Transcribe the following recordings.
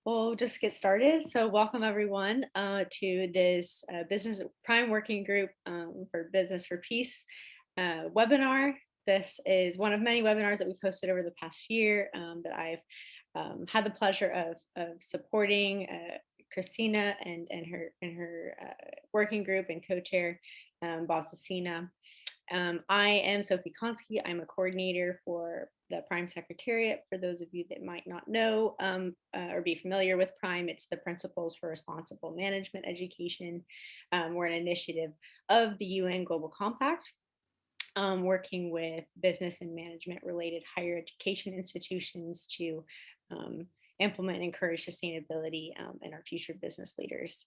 We'll just get started. So welcome everyone to this Business Prime Working Group for Business for Peace webinar. This is one of many webinars that we've hosted over the past year that I've had the pleasure of supporting Christina and her working group and co-chair Bob Cecina. I am Sophie Konski. I'm a coordinator for the Prime Secretariat. For those of you that might not know or be familiar with Prime, it's the Principles for Responsible Management Education. We're an initiative of the UN Global Compact, working with business and management related higher education institutions to implement and encourage sustainability in our future business leaders.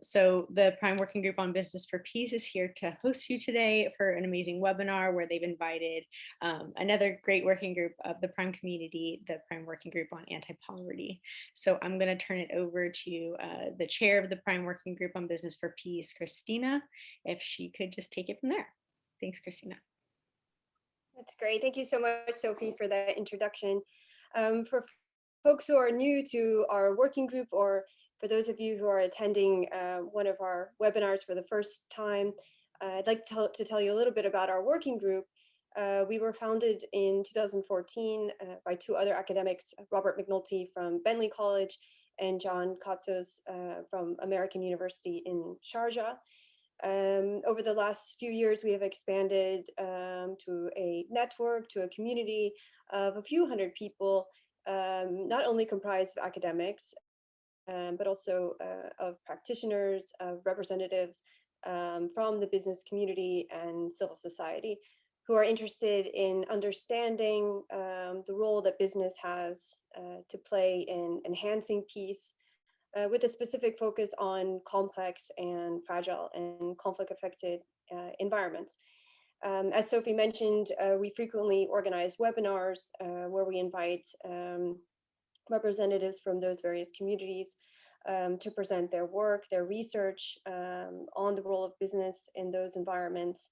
So the Prime Working Group on Business for Peace is here to host you today for an amazing webinar where they've invited another great working group of the Prime community, the Prime Working Group on Anti-Poverty. So I'm going to turn it over to the chair of the Prime Working Group on Business for Peace, Christina, if she could just take it from there. Thanks, Christina. That's great. Thank you so much, Sophie, for that introduction. For folks who are new to our working group, or for those of you who are attending one of our webinars for the first time, I'd like to tell you a little bit about our working group. We were founded in 2014 by two other academics, Robert McNulty from Bentley College and John Katzos from American University in Sharjah. Over the last few years, we have expanded to a network, to a community of a few hundred people, not only comprised of academics, but also of practitioners, of representatives from the business community and civil society who are interested in understanding the role that business has to play in enhancing peace, with a specific focus on complex and fragile and conflict-affected environments. As Sophie mentioned, we frequently organize webinars where we invite representatives from those various communities to present their work, their research on the role of business in those environments.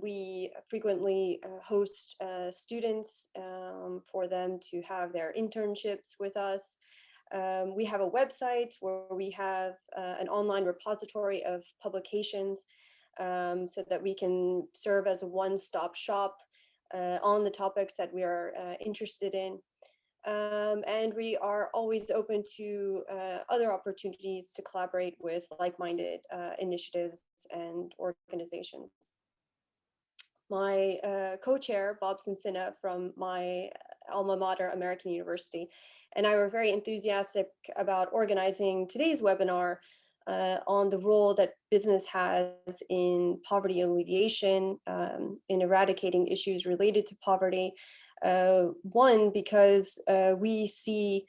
We frequently host students for them to have their internships with us. We have a website where we have an online repository of publications so that we can serve as a one-stop shop on the topics that we are interested in. And we are always open to other opportunities to collaborate with like-minded initiatives and organizations. My co-chair, Bob Cecina, from my alma mater, American University, and I were very enthusiastic about organizing today's webinar on the role that business has in poverty alleviation, in eradicating issues related to poverty. One, because we see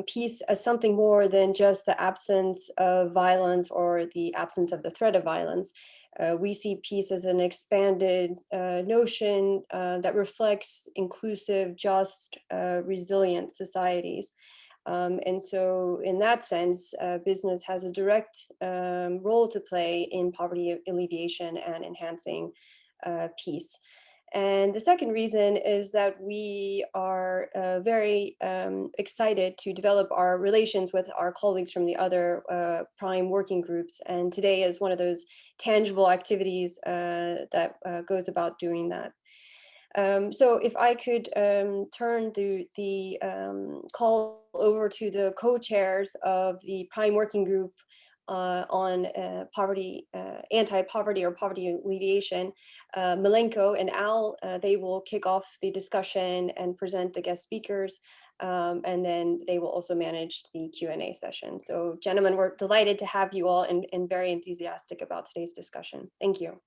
peace as something more than just the absence of violence or the absence of the threat of violence. We see peace as an expanded notion that reflects inclusive, just, resilient societies. And so in that sense, business has a direct role to play in poverty alleviation and enhancing peace. And the second reason is that we are very excited to develop our relations with our colleagues from the other Prime working groups. And today is one of those tangible activities that goes about doing that. So if I could turn the call over to the co-chairs of the Prime working group on poverty, anti-poverty or poverty alleviation, Milenko and Al, they will kick off the discussion and present the guest speakers, and then they will also manage the Q&A session. So gentlemen, we're delighted to have you all and very enthusiastic about today's discussion. Thank you.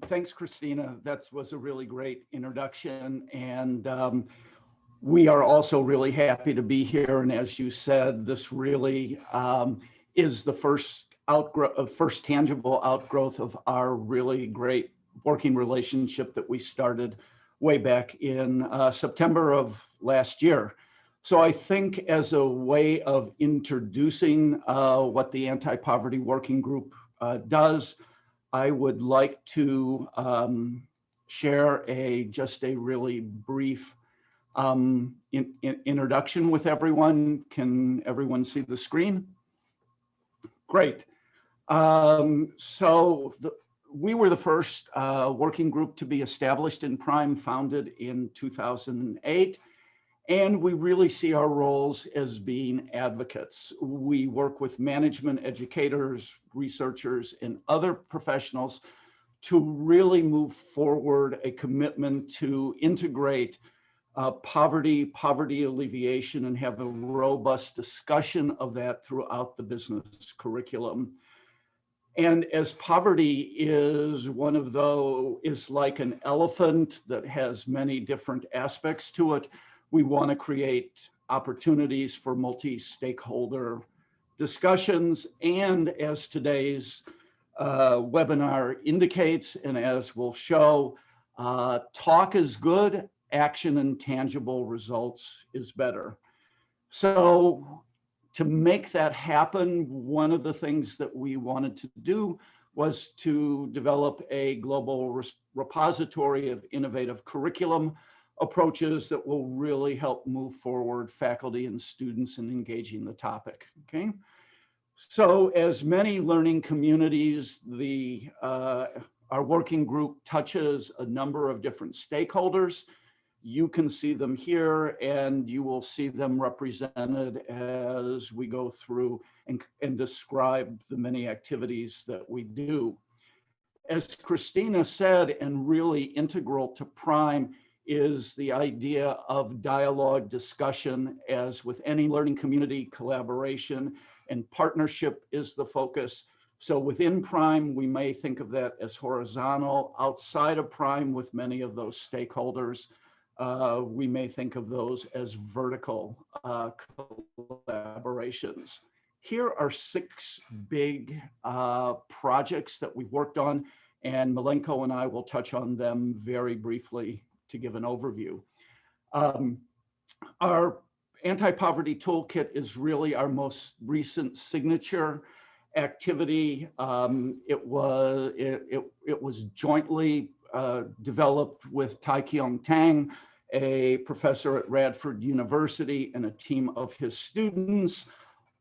Thanks, Christina. That was a really great introduction. And we are also really happy to be here. And as you said, this really is the first tangible outgrowth of our really great working relationship that we started way back in September of last year. So I think as a way of introducing what the Anti-Poverty Working Group does, I would like to share just a really brief introduction with everyone. Can everyone see the screen? Great. We were the first working group to be established in Prime, founded in 2008. And we really see our roles as being advocates. We work with management, educators, researchers, and other professionals to really move forward a commitment to integrate poverty alleviation, and have a robust discussion of that throughout the business curriculum. And as poverty is is like an elephant that has many different aspects to it, we want to create opportunities for multi-stakeholder discussions. And as today's webinar indicates, and as we'll show, talk is good, action and tangible results is better. So to make that happen, one of the things that we wanted to do was to develop a global repository of innovative curriculum approaches that will really help move forward faculty and students in engaging the topic, okay? So as many learning communities, our working group touches a number of different stakeholders. You can see them here, and you will see them represented as we go through and describe the many activities that we do. As Christina said, and really integral to Prime, is the idea of dialogue, discussion. As with any learning community, collaboration and partnership is the focus. So within Prime, we may think of that as horizontal. Outside of Prime, with many of those stakeholders, we may think of those as vertical collaborations. Here are 6 big projects that we've worked on, and Milenko and I will touch on them very briefly to give an overview. Our anti-poverty toolkit is really our most recent signature activity. It was jointly developed with Tai-Keong Tang, a professor at Radford University, and a team of his students.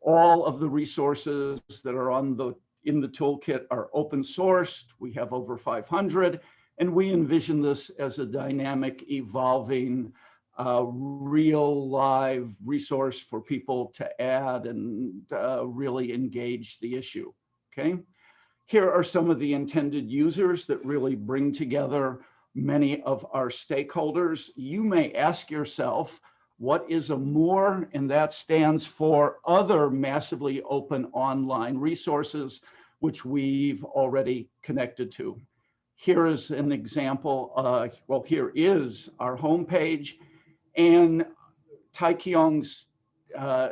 All of the resources that are in the toolkit are open sourced. We have over 500, and we envision this as a dynamic, evolving, real live resource for people to add and really engage the issue, okay? Here are some of the intended users that really bring together many of our stakeholders. You may ask yourself, what is a MOOR? And that stands for Other Massively Open Online Resources, which we've already connected to. Here is an example. Well, here is our homepage, and Tai-Keong's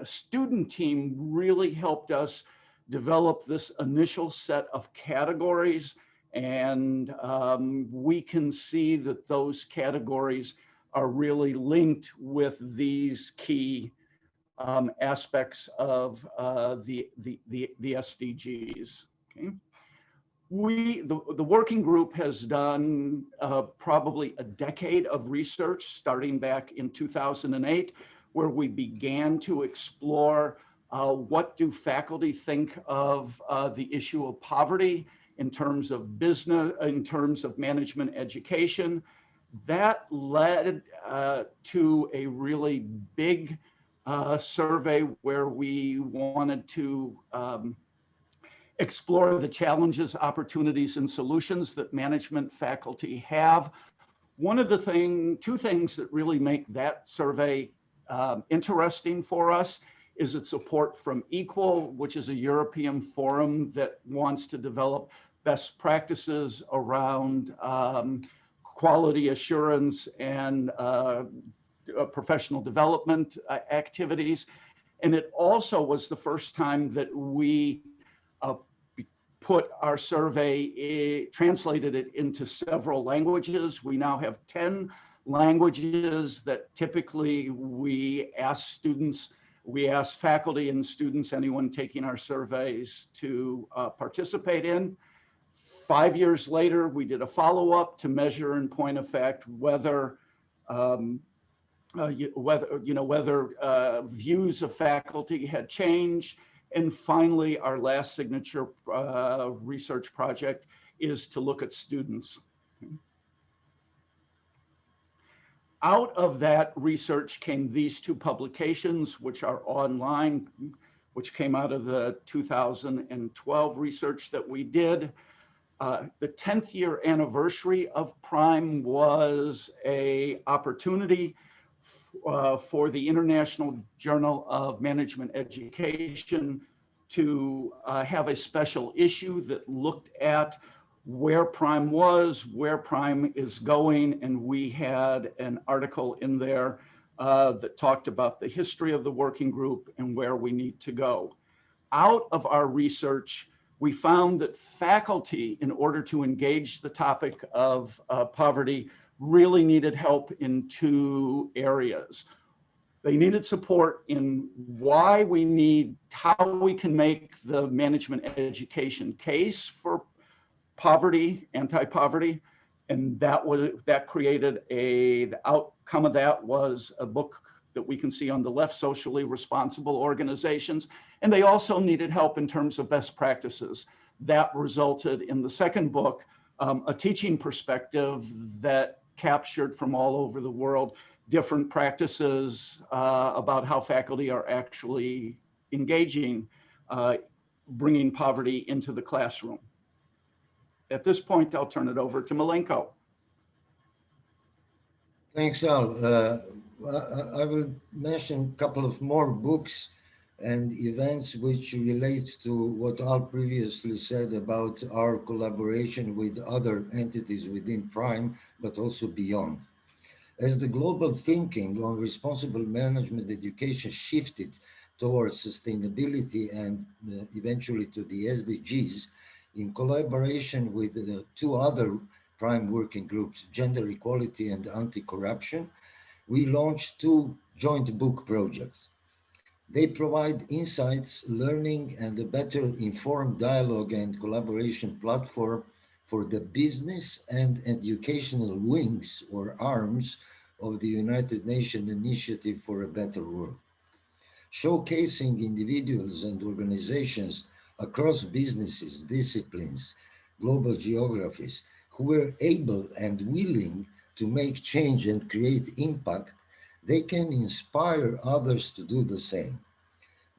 student team really helped us develop this initial set of categories, and we can see that those categories are really linked with these key aspects of the SDGs. Okay. The working group has done probably a decade of research, starting back in 2008, where we began to explore what do faculty think of the issue of poverty in terms of business, in terms of management education. That led to a really big survey where we wanted to explore the challenges, opportunities, and solutions that management faculty have. One of the two things that really make that survey interesting for us is its support from Equal, which is a European forum that wants to develop best practices around quality assurance and professional development activities. And it also was the first time that we put our survey, translated it into several languages. We now have 10 languages that typically we ask faculty and students, anyone taking our surveys, to participate in. 5 years later, we did a follow-up to measure in point of fact whether whether views of faculty had changed. And finally, our last signature research project is to look at students. Out of that research came these two publications, which are online, which came out of the 2012 research that we did. The 10th year anniversary of Prime was an opportunity for the International Journal of Management Education to have a special issue that looked at where Prime was, where Prime is going, and we had an article in there that talked about the history of the working group and where we need to go. Out of our research, we found that faculty, in order to engage the topic of poverty, really needed help in two areas. They needed support in how we can make the management education case for poverty, anti-poverty, and that created the outcome of that was a book that we can see on the left, Socially Responsible Organizations. And they also needed help in terms of best practices. That resulted in the second book, a teaching perspective that captured from all over the world different practices about how faculty are actually engaging, bringing poverty into the classroom. At this point, I'll turn it over to Milenko. Thanks, Al. I will mention a couple of more books and events which relate to what Al previously said about our collaboration with other entities within Prime, but also beyond. As the global thinking on responsible management education shifted towards sustainability and eventually to the SDGs, in collaboration with two other Prime working groups, Gender Equality and Anti-Corruption, we launched two joint book projects. They provide insights, learning, and a better informed dialogue and collaboration platform for the business and educational wings or arms of the United Nations Initiative for a Better World, showcasing individuals and organizations across businesses, disciplines, global geographies, who were able and willing to make change and create impact. They can inspire others to do the same.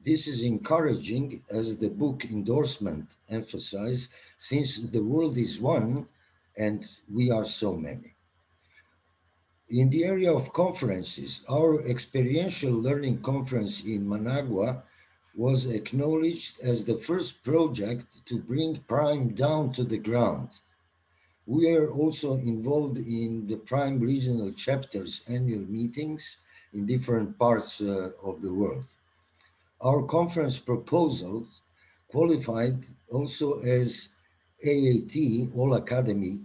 This is encouraging, as the book endorsement emphasizes, since the world is one and we are so many. In the area of conferences, our experiential learning conference in Managua was acknowledged as the first project to bring Prime down to the ground. We are also involved in the Prime regional chapters annual meetings in different parts of the world. Our conference proposals qualified also as AAT, All Academy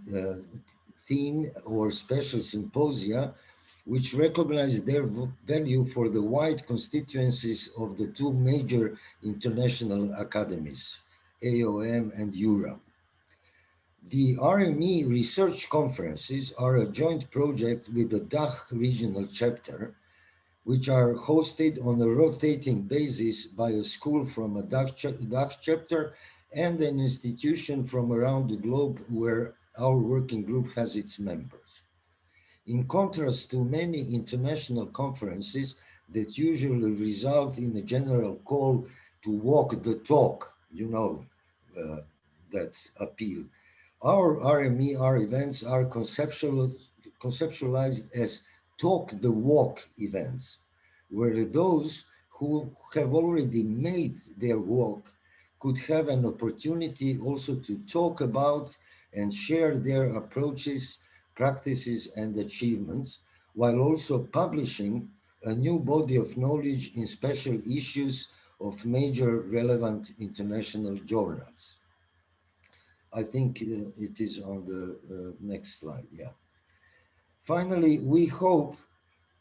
theme or special symposia, which recognize their value for the wide constituencies of the two major international academies, AOM and EURA. The RME research conferences are a joint project with the DACH regional chapter, which are hosted on a rotating basis by a school from a DACH chapter and an institution from around the globe where our working group has its members. In contrast to many international conferences that usually result in a general call to walk the talk, that appeal, our RMER events are conceptualized as talk the walk events, where those who have already made their walk could have an opportunity also to talk about and share their approaches, practices, and achievements, while also publishing a new body of knowledge in special issues of major relevant international journals. I think it is on the next slide, yeah. Finally, we hope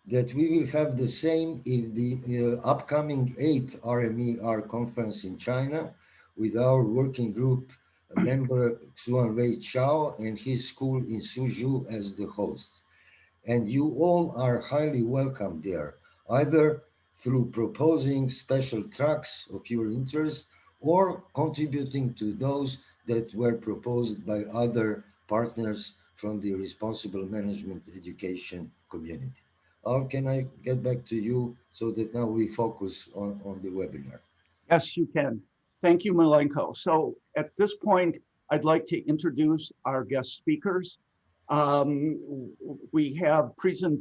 that we will have the same in the upcoming 8th RMER conference in China with our working group member Xuanwei Chao and his school in Suzhou as the host. and you all are highly welcome there, either through proposing special tracks of your interest or contributing to those that were proposed by other partners from the responsible management education community. Al, can I get back to you so that now we focus on the webinar? Yes, you can. Thank you, Milenko. So at this point, I'd like to introduce our guest speakers. We have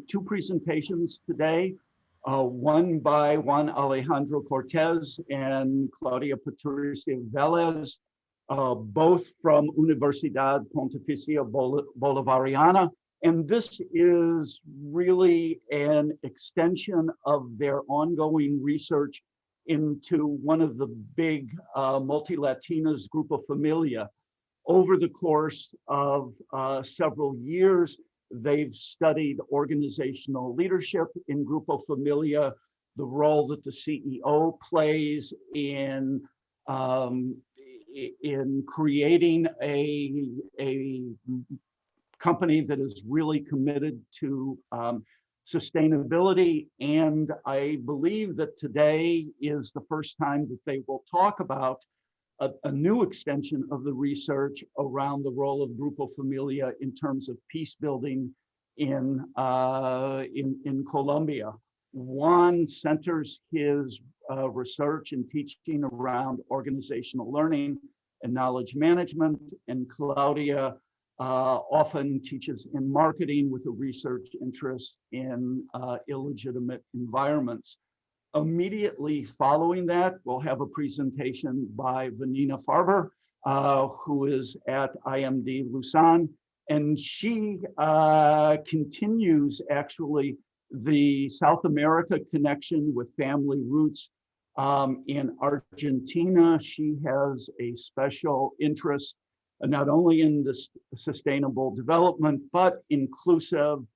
two presentations today, one by Juan Alejandro Cortes and Claudia Patricia Velez, both from Universidad Pontificia Bolivariana. And this is really an extension of their ongoing research into one of the big multi-Latinas, Grupo Familia. Over the course of several years, they've studied organizational leadership in Grupo Familia, the role that the CEO plays in creating a company that is really committed to sustainability. And I believe that today is the first time that they will talk about a new extension of the research around the role of Grupo Familia in terms of peace building in Colombia. Juan centers his research and teaching around organizational learning and knowledge management, and Claudia often teaches in marketing with a research interest in illegitimate environments. Immediately following that, we'll have a presentation by Vanina Farber, who is at IMD Lausanne, and she continues actually the South America connection with family roots in Argentina. She has a special interest not only in this sustainable development, but inclusive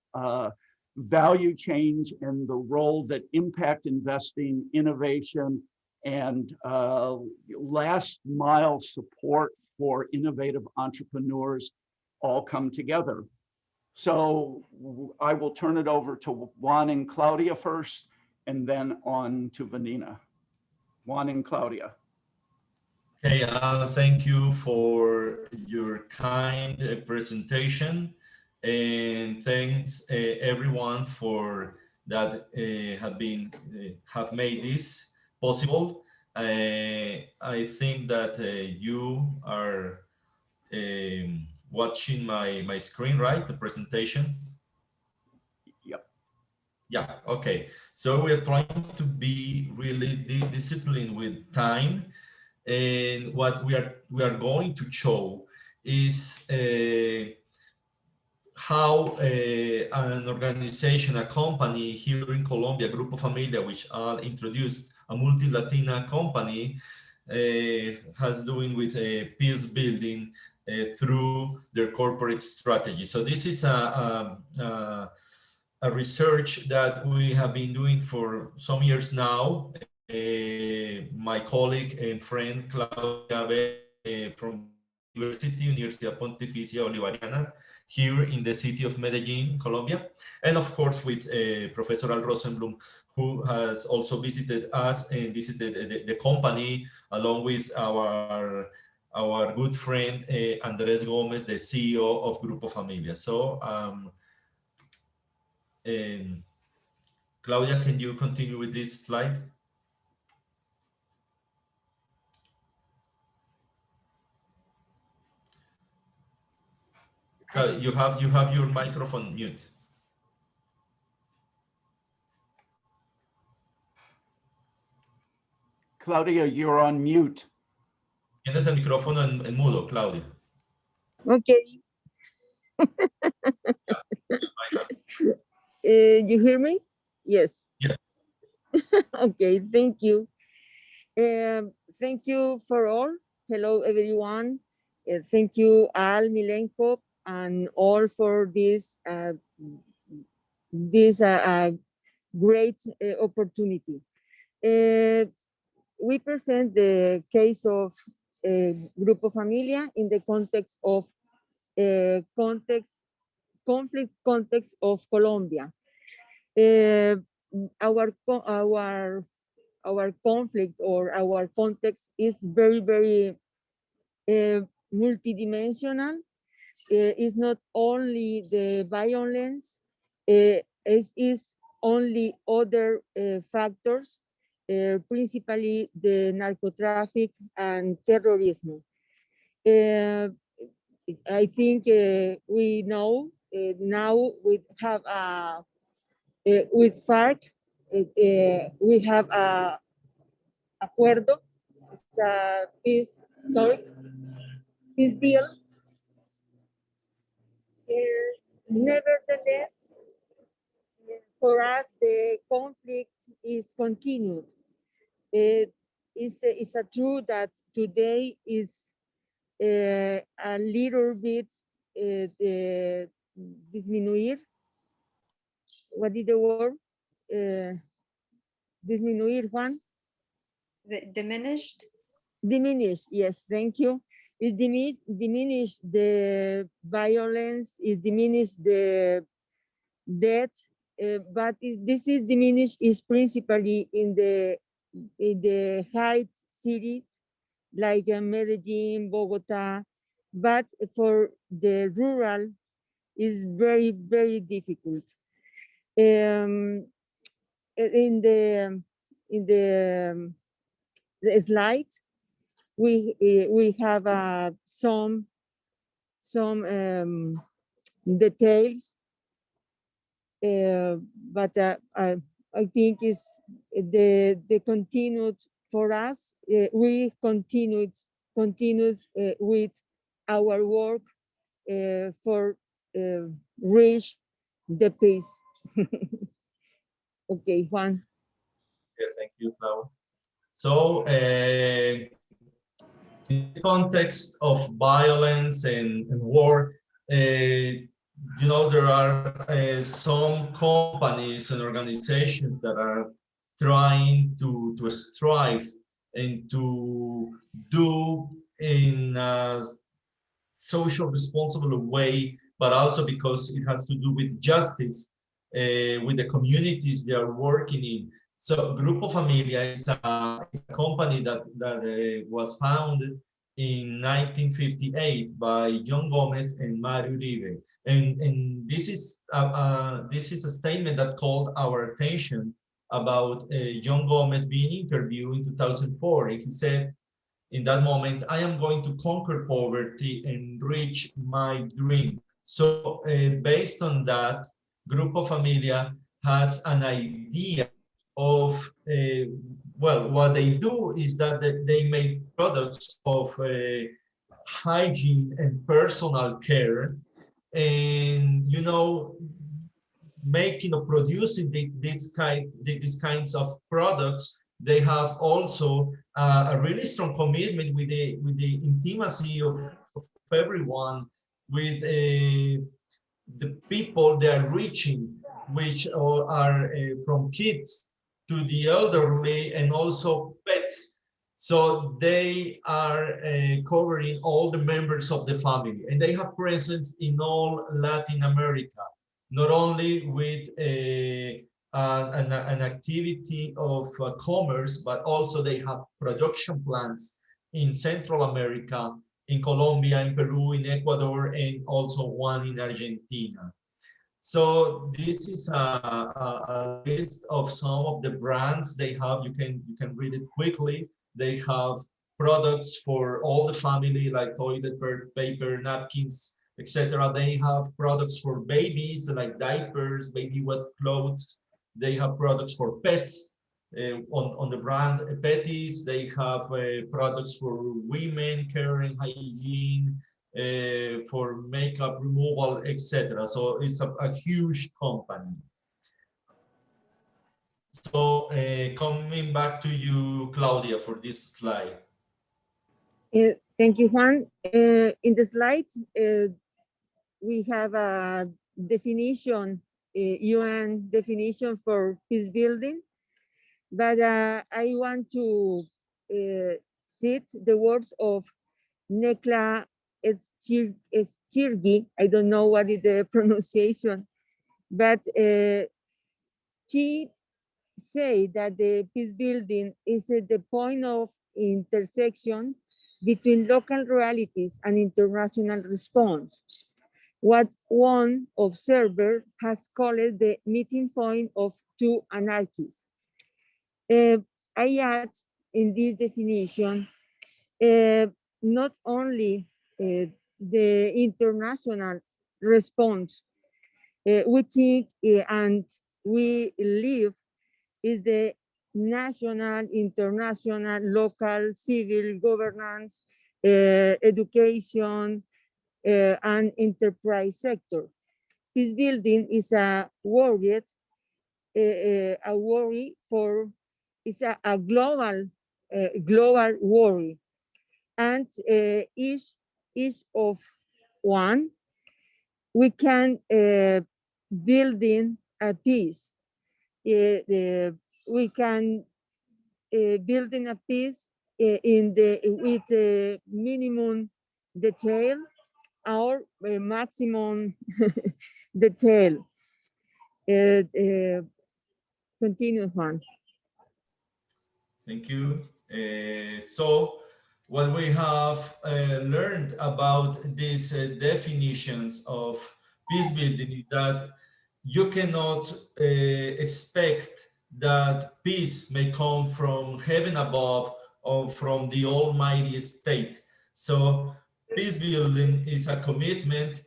value change and the role that impact investing, innovation, and last mile support for innovative entrepreneurs all come together. So I will turn it over to Juan and Claudia first, and then on to Vanina. Juan and Claudia. Okay, thank you for your kind presentation, and thanks everyone for that have made this possible. I think that you are watching my screen, right? The presentation. Yep. Yeah. Okay. So we're trying to be really disciplined with time. And what we are going to show is how an organization, a company here in Colombia, Grupo Familia, which I'll introduced, a multi-Latina company, has doing with peace building through their corporate strategy. So this is a research that we have been doing for some years now. My colleague and friend Claudia from Universidad Pontificia Bolivariana here in the city of Medellín, Colombia, and of course with Professor Al Rosenblum, who has also visited us and visited the company along with our good friend Andres Gomez, the CEO of Grupo Familia. So Claudia, can you continue with this slide? You have your microphone mute. Claudia, you're on mute. Tienes el micrófono en mudo, Claudia. Okay. You hear me? Yes. Yeah. Okay, thank you. Thank you for all. Hello, everyone. Thank you, Al, Milenko, and all for this great opportunity. We present the case of Grupo Familia in the context of conflict context of Colombia. Our conflict or our context is very, very multidimensional. It's not only the violence, it is only other factors, principally the narcotraffic and terrorism. I think we know now we have with FARC, we have a acuerdo, it's a peace deal. Nevertheless, for us, the conflict is continued. It's a truth that today is a little bit disminuir. What is the word? Disminuir, Juan? Is it diminished? Diminish, yes, thank you. It diminish the violence, it diminish the death, but this is diminished is principally in the high cities like Medellín, Bogota, but for the rural is very, very difficult. In the slide, we have some details, but I think is the continued for us. We continued with our work for reach the peace. Okay, Juan. Yes, thank you, Clau. So, in the context of violence and war, you know, there are some companies and organizations that are trying to strive and to do in a social responsible way, but also because it has to do with justice with the communities they are working in. So Grupo Familia is a company that was founded in 1958 by John Gomez and Mario Uribe. And this is a statement that called our attention about John Gomez being interviewed in 2004. And he said, in that moment, I am going to conquer poverty and reach my dream. So based on that, Grupo Familia has an idea of, well, what they do is that they make products of hygiene and personal care, and, you know, making or producing these kinds of products. They have also a really strong commitment with the intimacy of everyone, with the people they are reaching, which are from kids to the elderly and also pets. So they are covering all the members of the family, and they have presence in all Latin America, not only with an activity of commerce, but also they have production plants in Central America, in Colombia, in Peru, in Ecuador, and also one in Argentina. So this is a list of some of the brands they have. You can read it quickly. They have products for all the family, like toilet paper, napkins, etc. They have products for babies, like diapers, baby wet clothes. They have products for pets on the brand Petties. They have products for women, care and hygiene, for makeup removal, etc. So it's a huge company. So coming back to you, Claudia, for this slide. Thank you, Juan. In the slide, we have a definition, UN definition for peace building, but I want to cite the words of Nekla Eschirgi, I don't know what is the pronunciation, but she say that the peace building is at the point of intersection between local realities and international response. What one observer has called the meeting point of two anarchies. I add in this definition not only the international response, we think and we live is the national, international, local, civil governance, education, and enterprise sector. Peace building is a worry for, it's a global worry, and each of one, we can building a peace. We can building a peace with minimum detail or maximum detail. Continue, Juan. Thank you. So what we have learned about these definitions of peace building is that you cannot expect that peace may come from heaven above or from the almighty state. So peace building is a commitment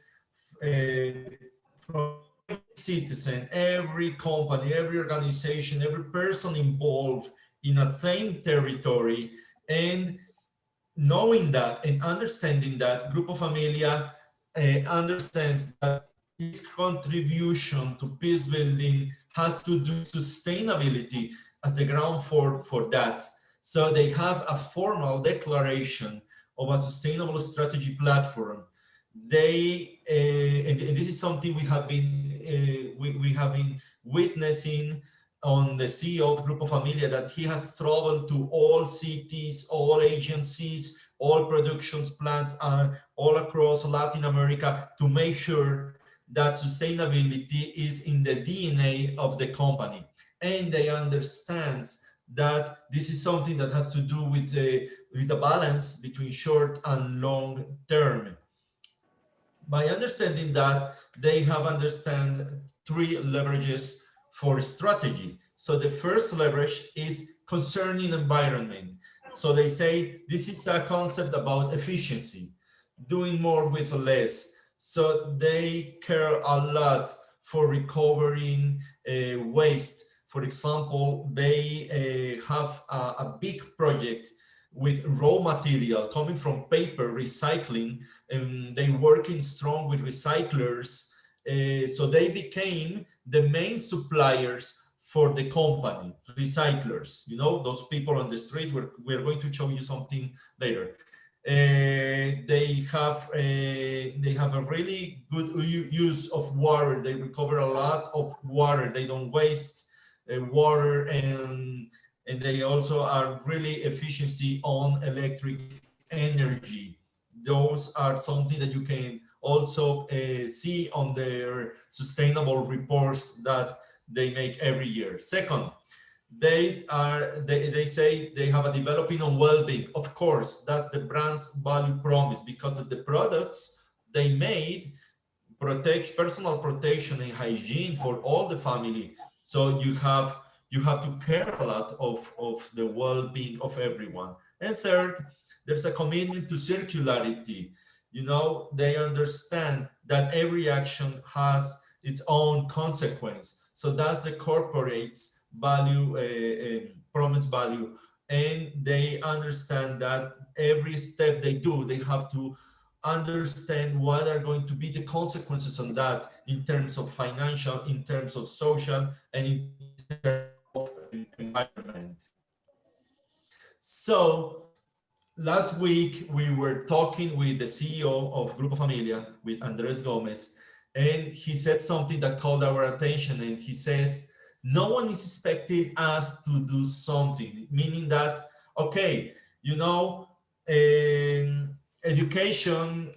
from every citizen, every company, every organization, every person involved in a same territory, and knowing that and understanding that Grupo Familia understands that its contribution to peace building has to do sustainability as the ground for that. So they have a formal declaration of a sustainable strategy platform. They and this is something we have been witnessing on the CEO of Grupo Familia, that he has traveled to all cities, all agencies, all production plants all across Latin America to make sure that sustainability is in the DNA of the company. And they understand that this is something that has to do with the balance between short and long term. By understanding that, they have understand three leverages for strategy. So the first leverage is concerning environment. So they say this is a concept about efficiency, doing more with less. So they care a lot for recovering waste. For example, they have a big project with raw material coming from paper recycling, and they working strong with recyclers. So they became the main suppliers for the company, recyclers, you know, those people on the street. We're going to show you something later. They have a really good use of water. They recover a lot of water. They don't waste water, and they also are really efficiency on electric energy. Those are something that you can also see on their sustainable reports that they make every year. Second, they say they have a developing on well-being. Of course, that's the brand's value promise, because of the products they made protect personal protection and hygiene for all the family. So you have to care a lot of the well-being of everyone. And third, there's a commitment to circularity. You know, they understand that every action has its own consequence. So that's the corporate's value, promise value. And they understand that every step they do, they have to understand what are going to be the consequences on that in terms of financial, in terms of social, and in terms of environment. So last week we were talking with the CEO of Grupo Familia, with Andres Gomez, and he said something that called our attention, and he says, no one is expecting us to do something, meaning that, okay, you know, education,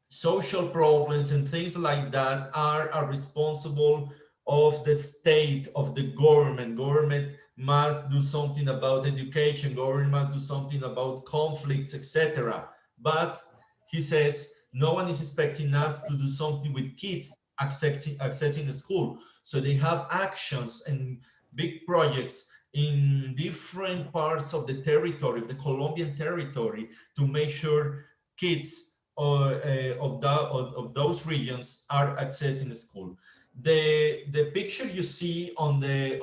social problems and things like that are responsible of the state, of the government. Government must do something about education, government must do something about conflicts, etc. But he says, no one is expecting us to do something with kids accessing the school. So they have actions and big projects in different parts of the territory, of the Colombian territory, to make sure kids of those regions are accessing the school. The picture you see on the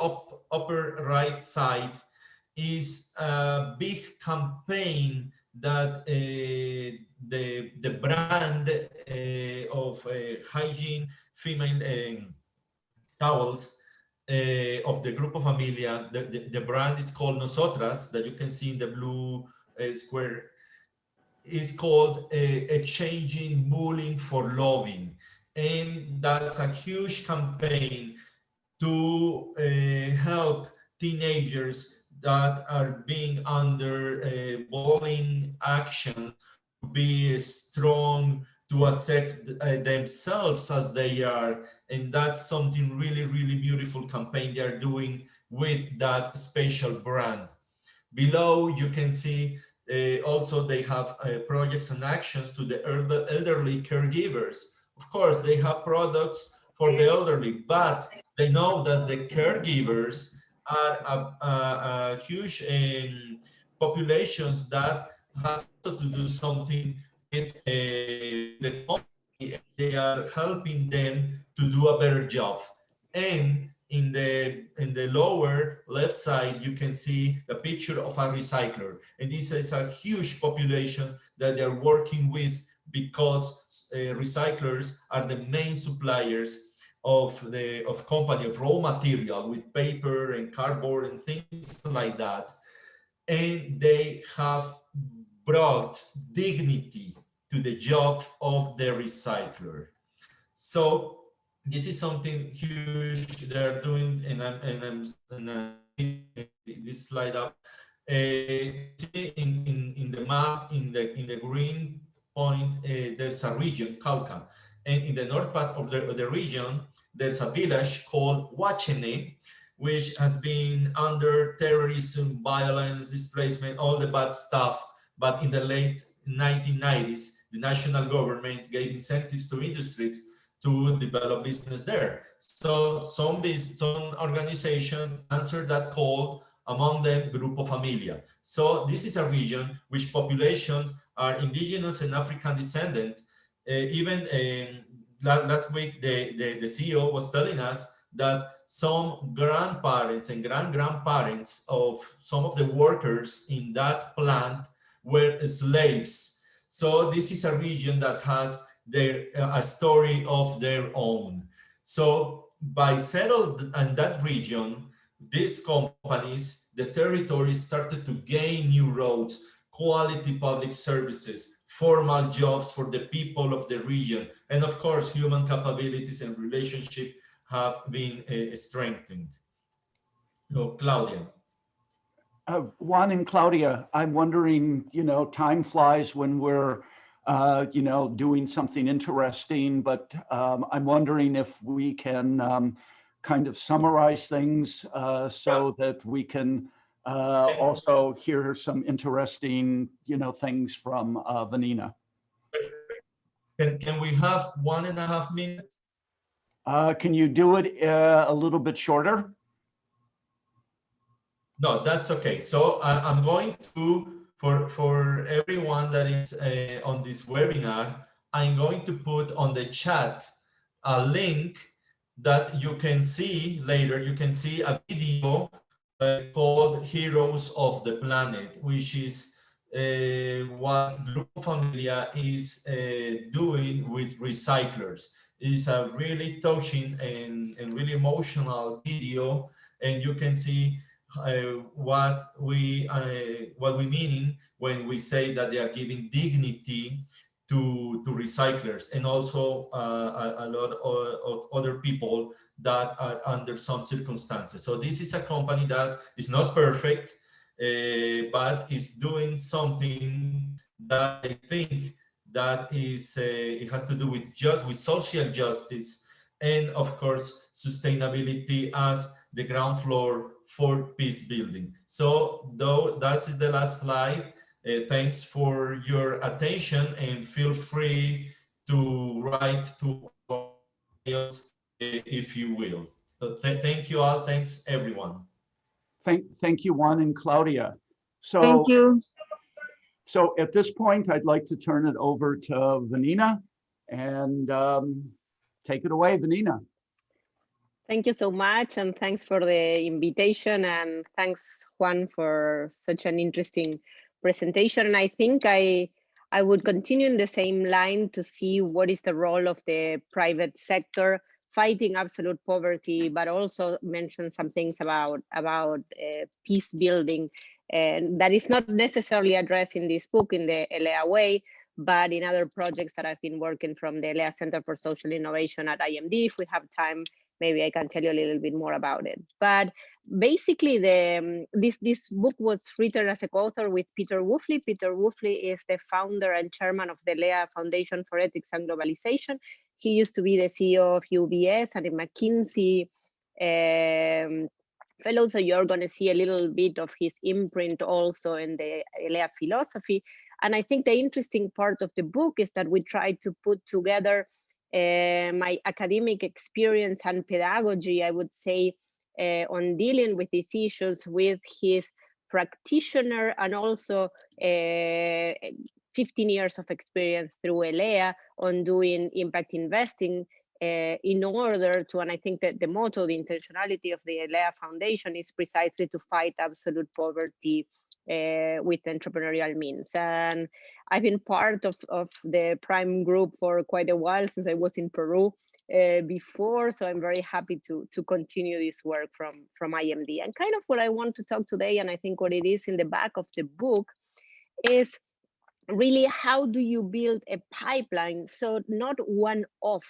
upper right side is a big campaign that the brand of hygiene female towels of the Grupo Familia, the brand is called Nosotras, that you can see in the blue square, is called Exchanging Bullying for Loving. And that's a huge campaign to help teenagers that are being under bullying actions to be strong, to accept themselves as they are. And that's something really, really beautiful campaign they are doing with that special brand. Below, you can see also they have projects and actions to the elderly caregivers. Of course, they have products for the elderly, but they know that the caregivers are a huge populations that has to do something with the company. They are helping them to do a better job. And in the lower left side, you can see the picture of a recycler. And this is a huge population that they're working with, because recyclers are the main suppliers of company of raw material with paper and cardboard and things like that. And they have brought dignity to the job of the recycler. So this is something huge they're doing, and I'm this slide up. In the map, in the green point, there's a region, Cauca, and in the north part of the region, there's a village called Huachene, which has been under terrorism, violence, displacement, all the bad stuff. But in the late 1990s, the national government gave incentives to industries to develop business there. So some organizations answered that call, among them Grupo Familia. So this is a region which populations are indigenous and African descendant. Last week, the CEO was telling us that some grandparents and grandparents of some of the workers in that plant were slaves. So this is a region that has a story of their own. So by settled in that region, these companies, the territory started to gain new roads, quality public services, formal jobs for the people of the region, and of course, human capabilities and relationship have been strengthened. So, Claudia. Juan and Claudia, I'm wondering, time flies when we're, doing something interesting, but I'm wondering if we can kind of summarize things so that we can also hear some interesting, things from Vanina. Can we have 1.5 minutes? Can you do it a little bit shorter? No, that's okay. So I'm going to, for everyone that is on this webinar, I'm going to put on the chat a link that you can see later. You can see a video called Heroes of the Planet, which is what Grupo Familia is doing with recyclers. It's a really touching and really emotional video, and you can see what we meaning when we say that they are giving dignity to recyclers, and also a lot of other people that are under some circumstances. So this is a company that is not perfect, but is doing something that I think that is it has to do with social justice, and of course sustainability as the ground floor for peace building. So though that's the last slide, thanks for your attention, and feel free to write to us if you will. So thank you all. Thanks everyone. Thank you, Juan and Claudia. Thank you. So at this point, I'd like to turn it over to Vanina, and take it away, Vanina. Thank you so much, and thanks for the invitation, and thanks, Juan, for such an interesting presentation. And I think I would continue in the same line to see what is the role of the private sector fighting absolute poverty, but also mention some things about peace building, and that is not necessarily addressed in this book in the ELEA way, but in other projects that I've been working from the ELEA Center for Social Innovation at IMD. If we have time, maybe I can tell you a little bit more about it. But basically, this book was written as a co-author with Peter Woofley. Peter Woofley is the founder and chairman of the ELEA Foundation for Ethics and Globalization. He used to be the CEO of UBS and a McKinsey fellow, so you're going to see a little bit of his imprint also in the ELEA philosophy. And I think the interesting part of the book is that we tried to put together my academic experience and pedagogy, I would say, on dealing with these issues with his practitioner and also 15 years of experience through ELEA on doing impact investing in order to, and I think that the motto, the intentionality of the ELEA Foundation is precisely to fight absolute poverty with entrepreneurial means. And I've been part of the Prime group for quite a while, since I was in Peru before, so I'm very happy to continue this work from IMD. And kind of what I want to talk today, and I think what it is in the back of the book, is really how do you build a pipeline, so not one-off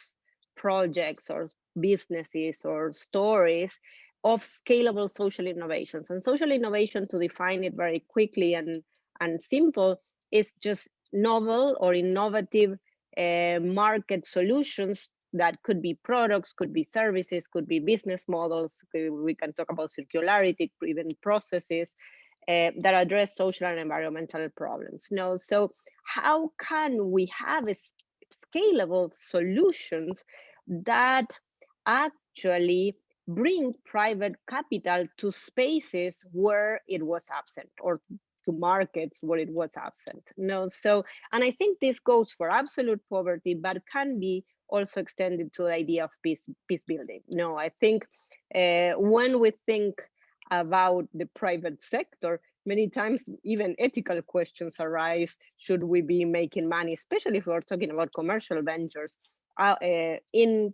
projects or businesses or stories of scalable social innovations. And social innovation, to define it very quickly and simple, is just novel or innovative market solutions that could be products, could be services, could be business models. We can talk about circularity, even processes that address social and environmental problems. No, so how can we have scalable solutions that actually bring private capital to spaces where it was absent, or to markets where it was absent? No, so, and I think this goes for absolute poverty, but can be also extended to the idea of peace building. No, I think when we think about the private sector, many times even ethical questions arise. Should we be making money, especially if we're talking about commercial ventures, in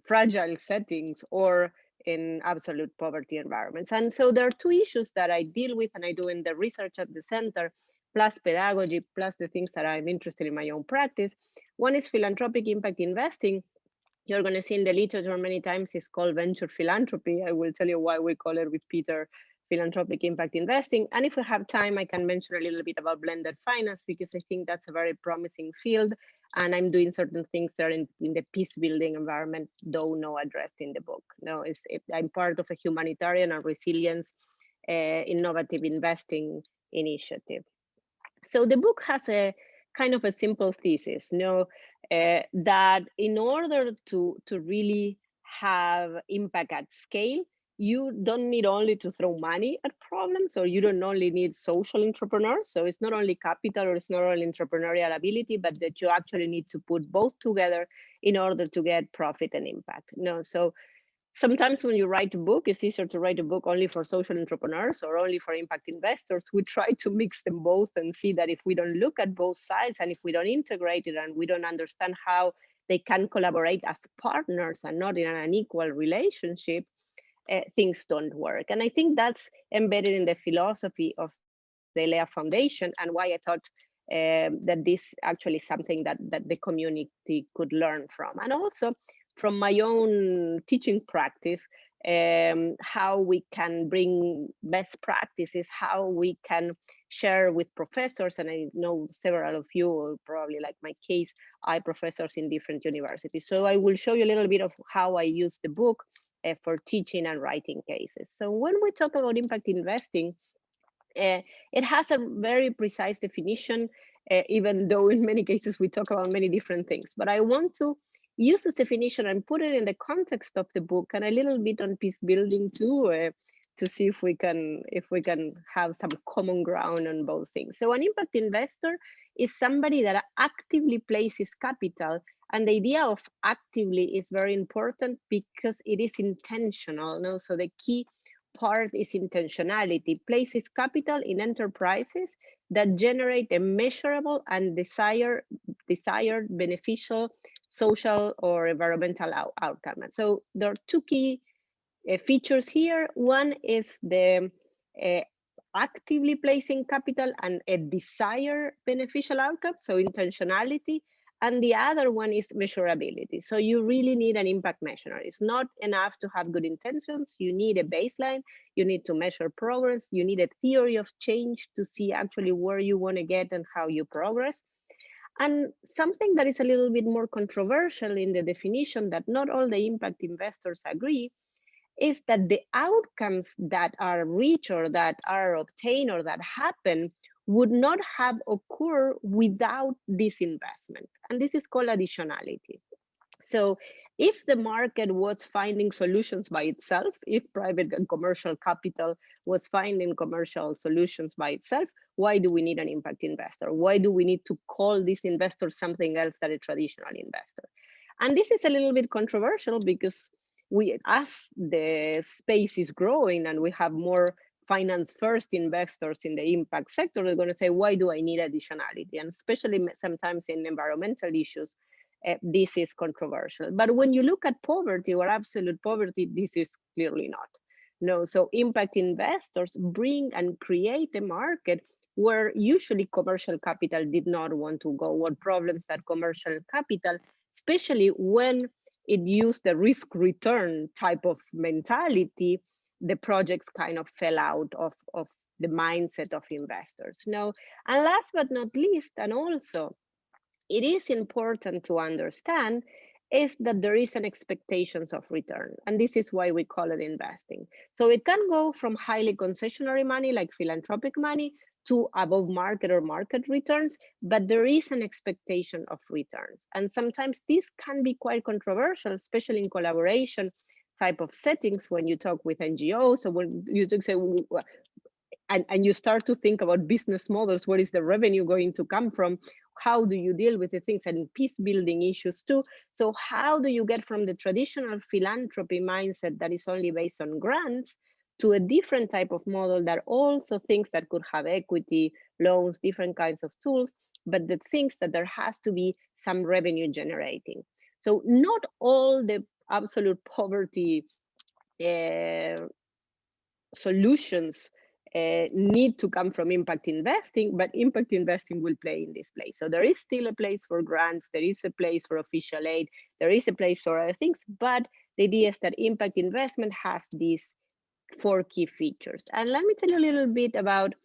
fragile settings or in absolute poverty environments? And so there are two issues that I deal with, and I do in the research at the center, plus pedagogy, plus the things that I'm interested in my own practice. One is philanthropic impact investing. You're going to see in the literature many times it's called venture philanthropy. I will tell you why we call it with Peter philanthropic impact investing. And if we have time, I can mention a little bit about blended finance, because I think that's a very promising field. And I'm doing certain things there in the peace building environment, though no addressed in the book. No, I'm part of a humanitarian and resilience innovative investing initiative. So the book has a kind of a simple thesis, that in order to really have impact at scale, you don't need only to throw money at problems, or you don't only need social entrepreneurs. So it's not only capital, or it's not only entrepreneurial ability, but that you actually need to put both together in order to get profit and impact. So sometimes when you write a book, it's easier to write a book only for social entrepreneurs or only for impact investors. We try to mix them both and see that if we don't look at both sides, and if we don't integrate it, and we don't understand how they can collaborate as partners and not in an unequal relationship, things don't work. And I think that's embedded in the philosophy of the ELEA Foundation, and why I thought that this actually is something that the community could learn from. And also from my own teaching practice, how we can bring best practices, how we can share with professors, and I know several of you, probably like my case, are professors in different universities. So I will show you a little bit of how I use the book for teaching and writing cases. So when we talk about impact investing, it has a very precise definition, even though in many cases we talk about many different things. But I want to use this definition and put it in the context of the book and a little bit on peace building too, to see if we can have some common ground on both things. So an impact investor is somebody that actively places capital, and the idea of actively is very important because it is intentional. No? So the key part is intentionality, places capital in enterprises that generate a measurable and desired beneficial social or environmental outcome. So there are two key features here. One is the actively placing capital and a desired beneficial outcome, so intentionality. And the other one is measurability. So you really need an impact measure. It's not enough to have good intentions. You need a baseline. You need to measure progress. You need a theory of change to see actually where you want to get and how you progress. And something that is a little bit more controversial in the definition that not all the impact investors agree is that the outcomes that are reached or that are obtained or that happen would not have occurred without this investment. And this is called additionality. So if the market was finding solutions by itself, if private and commercial capital was finding commercial solutions by itself, why do we need an impact investor? Why do we need to call this investor something else than a traditional investor? And this is a little bit controversial because as the space is growing and we have more finance first investors in the impact sector, they're going to say, why do I need additionality? And especially sometimes in environmental issues, this is controversial. But when you look at poverty or absolute poverty, this is clearly not. No, so impact investors bring and create a market where usually commercial capital did not want to go, or problems that commercial capital, especially when it used the risk return type of mentality, the projects kind of fell out of the mindset of investors. No, and last but not least, and also it is important to understand is that there is an expectations of return. And this is why we call it investing. So it can go from highly concessionary money like philanthropic money to above market or market returns, but there is an expectation of returns. And sometimes this can be quite controversial, especially in collaboration type of settings when you talk with NGOs, or when you say, and you start to think about business models, where is the revenue going to come from? How do you deal with the things and peace building issues too? So how do you get from the traditional philanthropy mindset that is only based on grants to a different type of model that also thinks that could have equity, loans, different kinds of tools, but that thinks that there has to be some revenue generating. So not all the absolute poverty solutions need to come from impact investing, but impact investing will play in this place. So there is still a place for grants, there is a place for official aid, there is a place for other things, but the idea is that impact investment has these 4 key features. And let me tell you a little bit about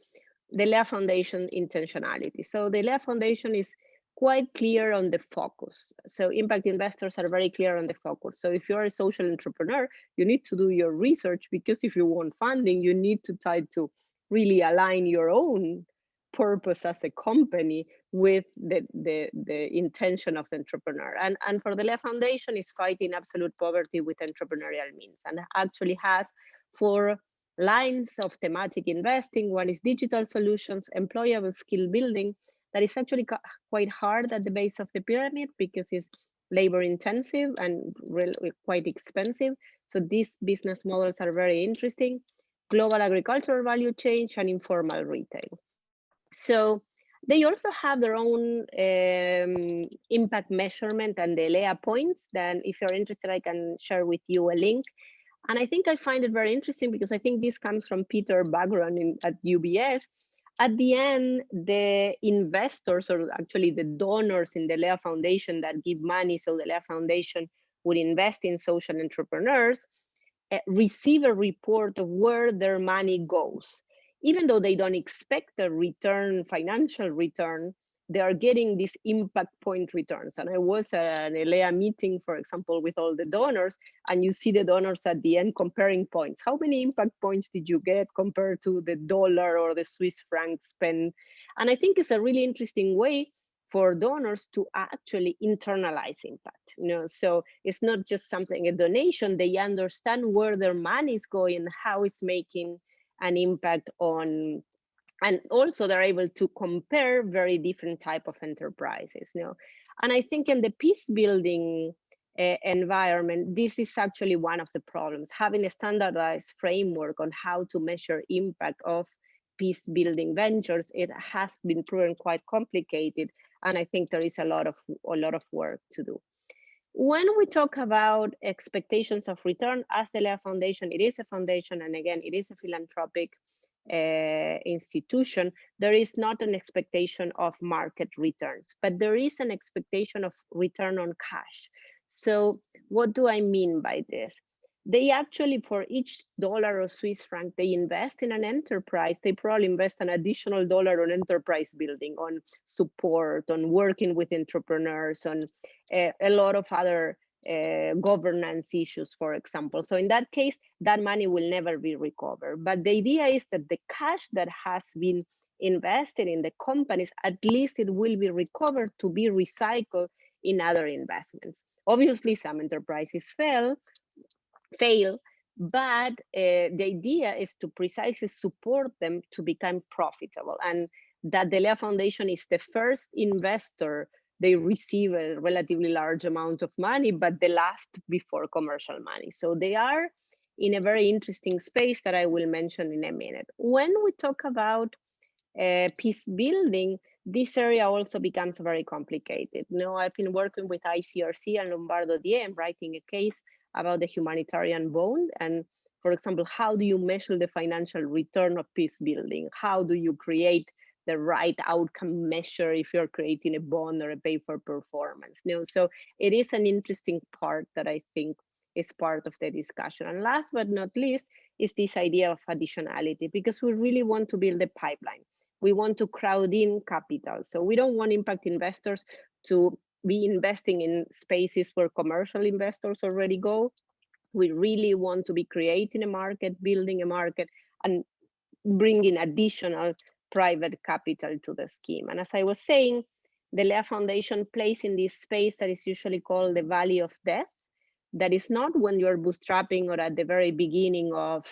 the Lea Foundation intentionality. So the Lea Foundation is quite clear on the focus. So impact investors are very clear on the focus. So if you're a social entrepreneur, you need to do your research, because if you want funding, you need to try to really align your own purpose as a company with the intention of the entrepreneur. And for the Lea Foundation is fighting absolute poverty with entrepreneurial means, and actually has 4 lines of thematic investing. One is digital solutions, employable skill building. That is actually quite hard at the base of the pyramid because it's labor intensive and really quite expensive. So these business models are very interesting. Global agricultural value chain and informal retail. So they also have their own impact measurement and the Lea points. Then if you're interested, I can share with you a link. And I think I find it very interesting because I think this comes from Peter's background at UBS. At the end, the investors, or actually the donors in the Lea Foundation that give money, so the Lea Foundation would invest in social entrepreneurs, receive a report of where their money goes. even though they don't expect a return, financial return, they are getting these impact point returns. And I was at an ELEA meeting, for example, with all the donors, and you see the donors at the end comparing points. How many impact points did you get compared to the dollar or the Swiss franc spend? And I think it's a really interesting way for donors to actually internalize impact. So it's not just something, a donation, they understand where their money is going, how it's making an impact on, and also they're able to compare very different type of enterprises. And I think in the peace building environment, this is actually one of the problems, having a standardized framework on how to measure impact of peace building ventures. It has been proven quite complicated, and I think there is a lot of work to do. When we talk about expectations of return, as the ELEA Foundation, it is a foundation, and again, it is a philanthropic institution, there is not an expectation of market returns, but there is an expectation of return on cash. So what do I mean by this? They actually, for each dollar or Swiss franc they invest in an enterprise, they probably invest an additional dollar on enterprise building, on support, on working with entrepreneurs, on a lot of other governance issues, for example. So in that case, that money will never be recovered. But the idea is that the cash that has been invested in the companies, at least it will be recovered to be recycled in other investments. Obviously, some enterprises fail, but the idea is to precisely support them to become profitable. And that the ELEA Foundation is the first investor. They receive a relatively large amount of money, but the last before commercial money. So they are in a very interesting space that I will mention in a minute. When we talk about peace building, this area also becomes very complicated. I've been working with ICRC and Lombardo Diem, writing a case about the humanitarian bond. And for example, how do you measure the financial return of peace building? How do you create the right outcome measure if you're creating a bond or a pay for performance? So it is an interesting part that I think is part of the discussion. And last but not least is this idea of additionality, because we really want to build a pipeline. We want to crowd in capital. So we don't want impact investors to be investing in spaces where commercial investors already go. We really want to be creating a market, building a market, and bringing additional private capital to the scheme. And as I was saying, the ELEA Foundation plays in this space that is usually called the valley of death. That is not when you're bootstrapping or at the very beginning of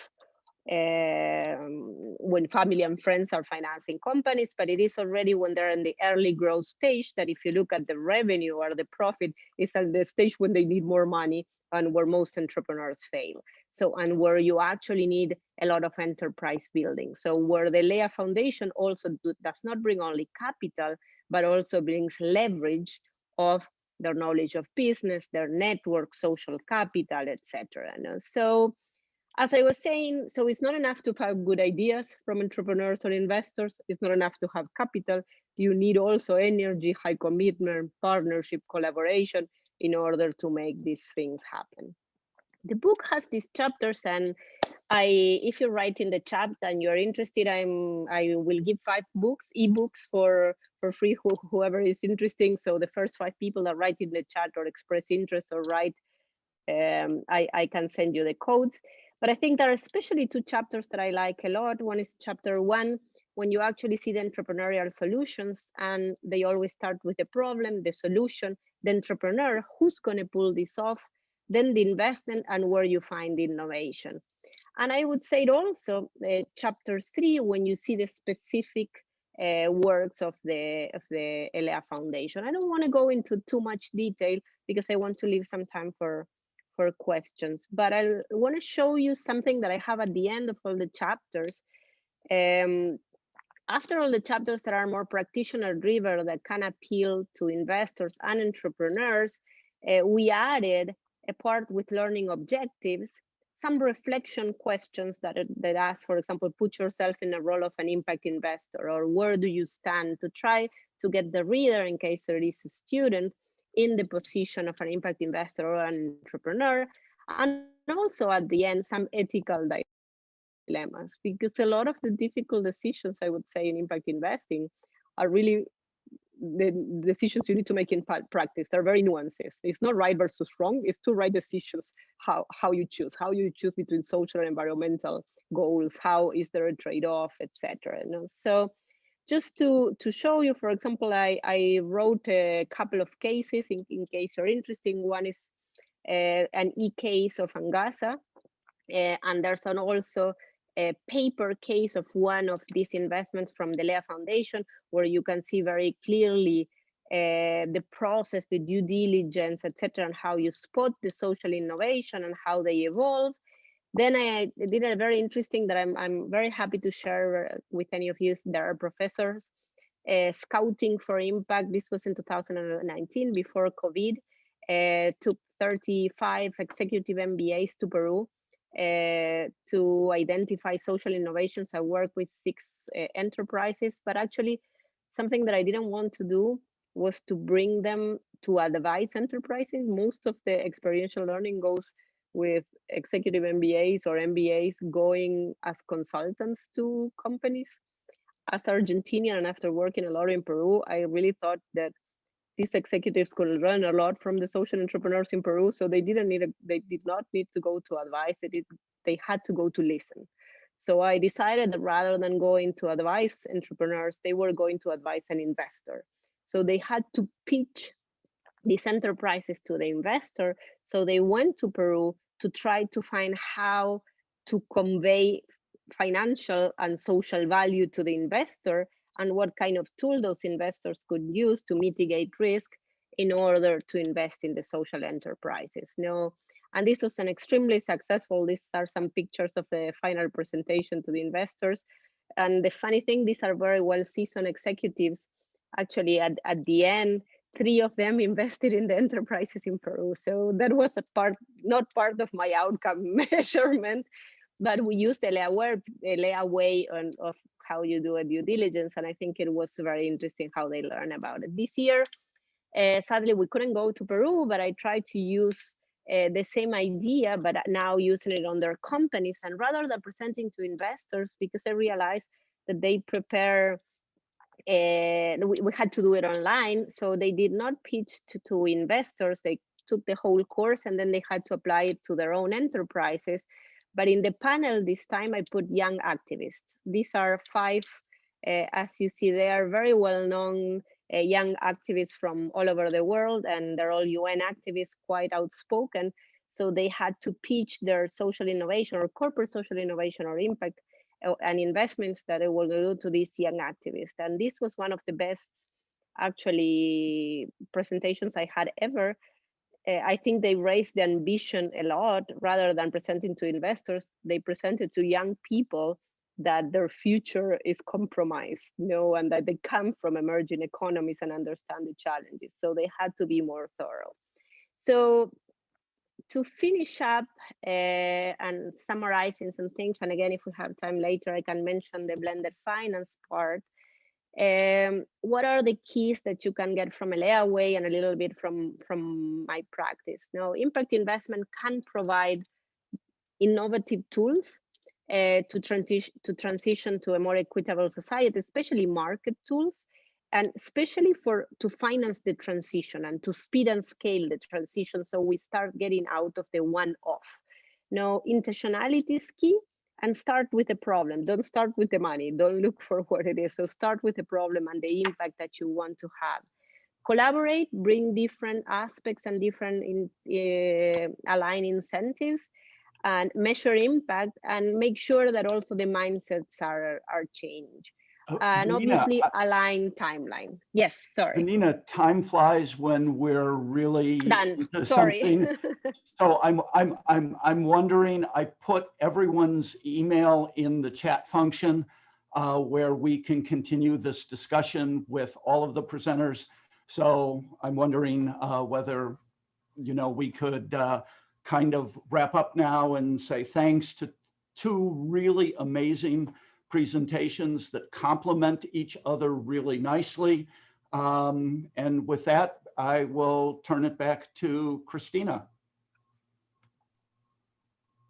when family and friends are financing companies, but it is already when they're in the early growth stage, that if you look at the revenue or the profit, is at the stage when they need more money and where most entrepreneurs fail. So, and where you actually need a lot of enterprise building. So where the ELEA Foundation also does not bring only capital, but also brings leverage of their knowledge of business, their network, social capital, etc. So as I was saying, so it's not enough to have good ideas from entrepreneurs or investors. It's not enough to have capital. You need also energy, high commitment, partnership, collaboration in order to make these things happen. The book has these chapters, and if you write in the chat and you're interested, I will give 5 books, ebooks for free, whoever is interested. So the first 5 people that write in the chat or express interest or write, I can send you the codes. But I think there are especially 2 chapters that I like a lot. One is chapter 1, when you actually see the entrepreneurial solutions, and they always start with the problem, the solution, the entrepreneur, who's going to pull this off, then the investment, and where you find innovation. And I would say also chapter 3, when you see the specific works of the ELEA Foundation. I don't want to go into too much detail because I want to leave some time for questions, but I want to show you something that I have at the end of all the chapters. After all the chapters that are more practitioner driven, that can appeal to investors and entrepreneurs, we added a part with learning objectives, some reflection questions that ask, for example, put yourself in the role of an impact investor, or where do you stand, to try to get the reader, in case there is a student, in the position of an impact investor or an entrepreneur. And also at the end, some ethical dilemmas, because a lot of the difficult decisions, I would say, in impact investing are really the decisions you need to make in practice. They're very nuances. It's not right versus wrong. It's two right decisions. How you choose between social and environmental goals. How is there a trade-off, etc. You know? So just to show you, for example, I wrote a couple of cases in case you're interested. One is an e-case of Angasa, and there's also a paper case of one of these investments from the Lea Foundation, where you can see very clearly the process, the due diligence, etc., and how you spot the social innovation and how they evolve. Then I did a very interesting that I'm very happy to share with any of you. There are professors scouting for impact. This was in 2019, before COVID. Took 35 executive MBAs to Peru to identify social innovations. I worked with 6 enterprises, but actually something that I didn't want to do was to bring them to advise enterprises. Most of the experiential learning goes with executive MBAs or MBAs going as consultants to companies. As Argentinian, and after working a lot in Peru, I really thought that these executives could learn a lot from the social entrepreneurs in Peru. So they did not need to go to advise. They had to go to listen. So I decided that rather than going to advise entrepreneurs, they were going to advise an investor. So they had to pitch these enterprises to the investor. So they went to Peru to try to find how to convey financial and social value to the investor, and what kind of tool those investors could use to mitigate risk in order to invest in the social enterprises. And this was an extremely successful. These are some pictures of the final presentation to the investors. And the funny thing, these are very well seasoned executives. Actually, at the end, 3 of them invested in the enterprises in Peru. So that was not part of my outcome measurement, but we used the Lea way of how you do a due diligence. And I think it was very interesting how they learn about it. This year, sadly, we couldn't go to Peru, but I tried to use the same idea, but now using it on their companies. And rather than presenting to investors, because I realized that they prepare, we had to do it online. So they did not pitch to investors. They took the whole course and then they had to apply it to their own enterprises. But in the panel this time, I put young activists. These are 5, as you see, they are very well-known young activists from all over the world, and they're all UN activists, quite outspoken. So they had to pitch their social innovation or corporate social innovation or impact and investments that they will do to these young activists. And this was one of the best, actually, presentations I had ever. I think they raised the ambition a lot. Rather than presenting to investors, they presented to young people that their future is compromised, and that they come from emerging economies and understand the challenges. So they had to be more thorough. So to finish up and summarizing some things, and again, if we have time later, I can mention the blended finance part. What are the keys that you can get from a Lea way and a little bit from my practice? Now, impact investment can provide innovative tools to transition to a more equitable society, especially market tools, and especially to finance the transition and to speed and scale the transition, so we start getting out of the one-off. Now, intentionality is key. And start with the problem. Don't start with the money. Don't look for what it is. So start with the problem and the impact that you want to have. Collaborate, bring different aspects and different align incentives, and measure impact, and make sure that also the mindsets are changed. And Vanina, obviously align timeline. Yes, sorry. Vanina, time flies when we're really done. into Sorry. something. So I'm wondering, I put everyone's email in the chat function where we can continue this discussion with all of the presenters. So I'm wondering whether we could kind of wrap up now and say thanks to 2 really amazing presentations that complement each other really nicely. And with that, I will turn it back to Christina.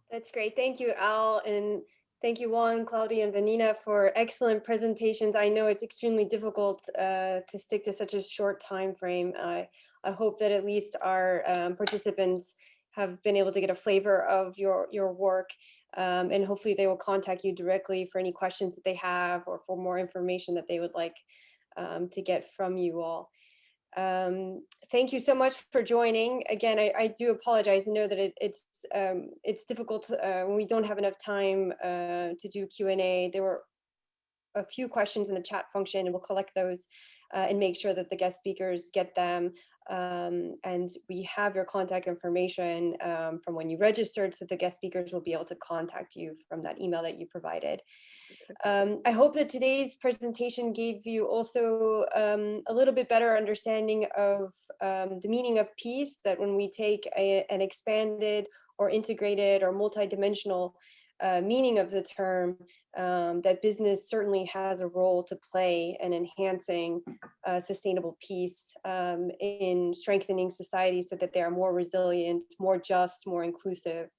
That's great. Thank you, Al. And Thank you, Juan, Claudia, and Vanina for excellent presentations. I know it's extremely difficult to stick to such a short time frame. I hope that at least our participants have been able to get a flavor of your work, and hopefully they will contact you directly for any questions that they have or for more information that they would like to get from you all. Thank you so much for joining. Again, I do apologize. I know that it's difficult when we don't have enough time to do Q&A. There were a few questions in the chat function, and we'll collect those and make sure that the guest speakers get them. And we have your contact information from when you registered, so the guest speakers will be able to contact you from that email that you provided. I hope that today's presentation gave you also a little bit better understanding of the meaning of peace, that when we take an expanded or integrated or multidimensional meaning of the term, that business certainly has a role to play in enhancing sustainable peace, in strengthening society so that they are more resilient, more just, more inclusive.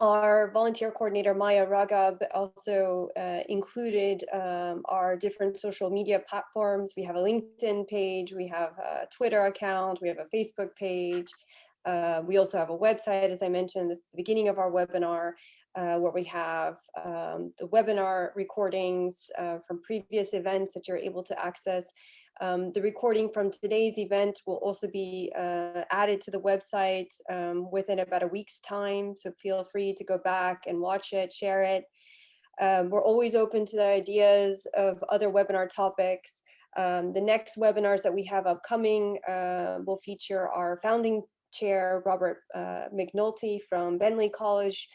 Our volunteer coordinator, Maya Ragab, also included our different social media platforms. We have a LinkedIn page, we have a Twitter account, we have a Facebook page. We also have a website, as I mentioned at the beginning of our webinar, where we have the webinar recordings from previous events that you're able to access. The recording from today's event will also be added to the website within about a week's time. So feel free to go back and watch it, share it. We're always open to the ideas of other webinar topics. The next webinars that we have upcoming will feature our founding chair, Robert McNulty from Bentley College,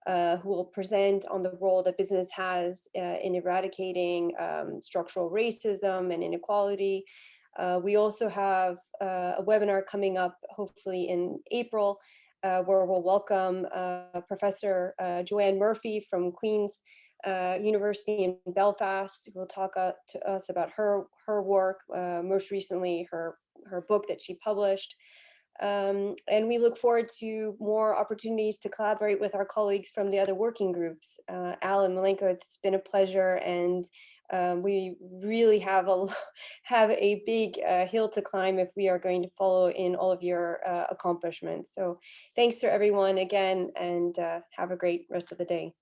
who will present on the role that business has in eradicating structural racism and inequality. We also have a webinar coming up, hopefully in April, where we'll welcome Professor Joanne Murphy from Queen's University in Belfast, who will talk to us about her work, most recently her book that she published. And we look forward to more opportunities to collaborate with our colleagues from the other working groups. Al and Milenko, it's been a pleasure, and we really have a big hill to climb if we are going to follow in all of your accomplishments. So thanks to everyone again, and have a great rest of the day.